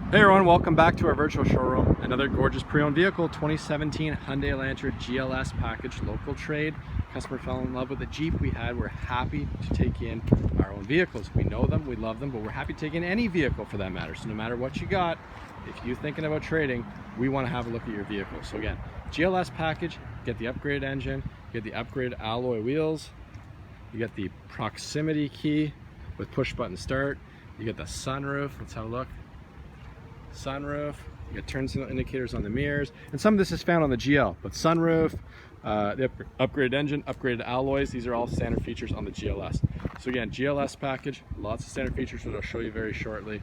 Hey everyone, welcome back to our virtual showroom. Another gorgeous pre-owned vehicle, 2017 Hyundai Elantra GLS package, local trade. Customer fell in love with the Jeep we had. We're happy to take in our own vehicles. We know them, we love them, but we're happy to take in any vehicle for that matter. So no matter what you got, if you're thinking about trading, we want to have a look at your vehicle. So again, GLS package, get the upgraded engine, get the upgraded alloy wheels, you get the proximity key with push button start, you get the sunroof. Let's have a look. Sunroof, you got turn signal indicators on the mirrors, and some of this is found on the GL, but sunroof, the upgraded engine, upgraded alloys, these are all standard features on the GLS. So again, GLS package, lots of standard features which I'll show you very shortly.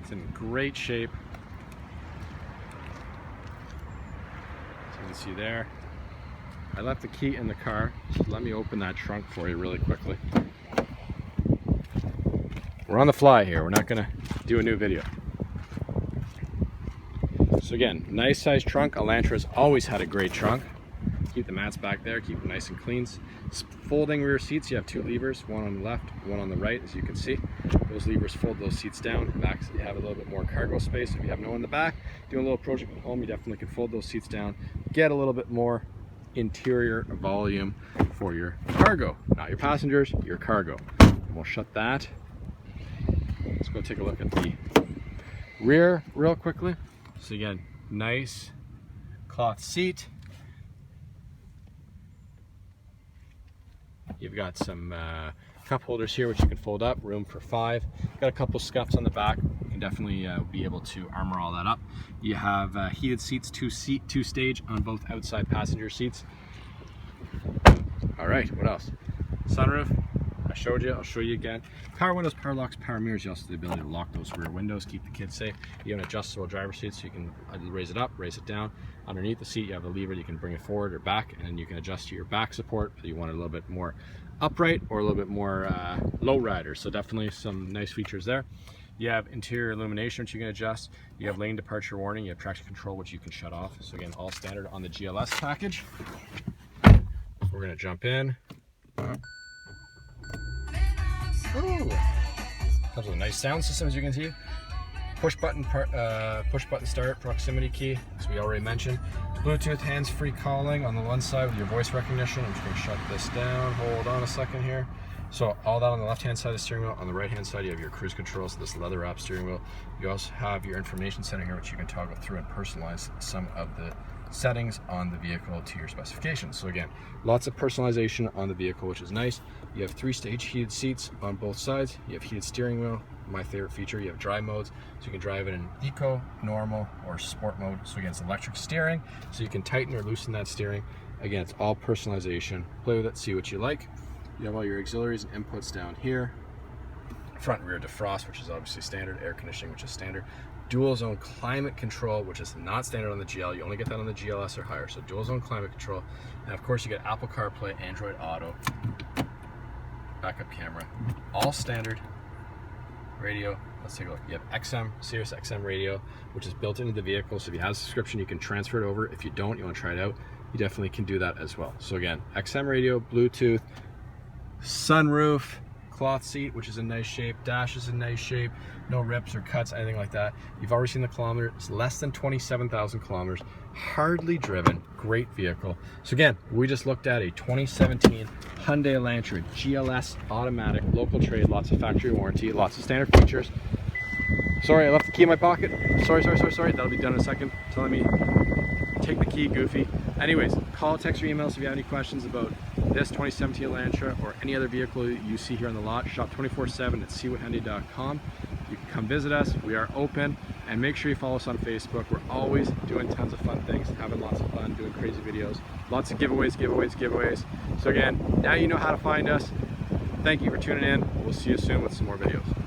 It's in great shape. So you can see there. I left the key in the car, so let me open that trunk for you really quickly. We're on the fly here, we're not gonna do a new video. So again, nice size trunk. Elantra's always had a great trunk. Keep the mats back there, keep them nice and clean. Folding rear seats, you have two levers, one on the left, one on the right, as you can see. Those levers fold those seats down. Back, so you have a little bit more cargo space. If you have no one in the back, doing a little project at home, you definitely can fold those seats down, get a little bit more interior volume for your cargo. Not your passengers, your cargo. And we'll shut that. Let's go take a look at the rear real quickly. So again, nice cloth seat. You've got some cup holders here which you can fold up, room for 5. Got a couple scuffs on the back. You can definitely be able to armor all that up. You have heated seats, two stage on both outside passenger seats. All right, what else? Sunroof. I showed you, I'll show you again. Power windows, power locks, power mirrors. You also have the ability to lock those rear windows, keep the kids safe. You have an adjustable driver's seat, so you can raise it up, raise it down. Underneath the seat, you have a lever, you can bring it forward or back, and then you can adjust to your back support. So you want it a little bit more upright or a little bit more low rider. So definitely some nice features there. You have interior illumination, which you can adjust. You have lane departure warning. You have traction control, which you can shut off. So again, all standard on the GLS package. We're gonna jump in. Ooh. Comes with a nice sound system, as you can see. Push button start, proximity key, as we already mentioned. Bluetooth hands-free calling on the one side with your voice recognition. I'm just going to shut this down. Hold on a second here. So all that on the left-hand side of the steering wheel. On the right-hand side, you have your cruise control, so this leather-wrapped steering wheel. You also have your information center here, which you can toggle through and personalize some of the settings on the vehicle to your specifications. So again, lots of personalization on the vehicle, which is nice. You have 3-stage heated seats on both sides. You have heated steering wheel. My favorite feature, you have drive modes, so you can drive it in eco, normal, or sport mode. So again, it's electric steering, so you can tighten or loosen that steering. Again, it's all personalization. Play with it, see what you like. You have all your auxiliaries and inputs down here. Front and rear defrost, which is obviously standard. Air conditioning, which is standard. Dual zone climate control, which is not standard on the GL. You only get that on the GLS or higher. So dual zone climate control. And of course you get Apple CarPlay, Android Auto, backup camera, all standard. Radio, let's take a look. You have XM, Sirius XM radio, which is built into the vehicle. So if you have a subscription, you can transfer it over. If you don't, you want to try it out, you definitely can do that as well. So again, XM radio, Bluetooth, sunroof, cloth seat, which is in nice shape, dash is in nice shape, no rips or cuts, anything like that. You've already seen the kilometer, it's less than 27,000 kilometers, hardly driven, great vehicle. So again, we just looked at a 2017 Hyundai Elantra GLS automatic, local trade, lots of factory warranty, lots of standard features. Sorry, I left the key in my pocket. Sorry. That'll be done in a second. Telling me, take the key, goofy. Anyways, call, text, or email if you have any questions about this 2017 Elantra or any other vehicle you see here on the lot. Shop 24/7 at seewhathyundai.com. You can come visit us. We are open, and make sure you follow us on Facebook. We're always doing tons of fun things, having lots of fun, doing crazy videos, lots of giveaways. So again, now you know how to find us. Thank you for tuning in. We'll see you soon with some more videos.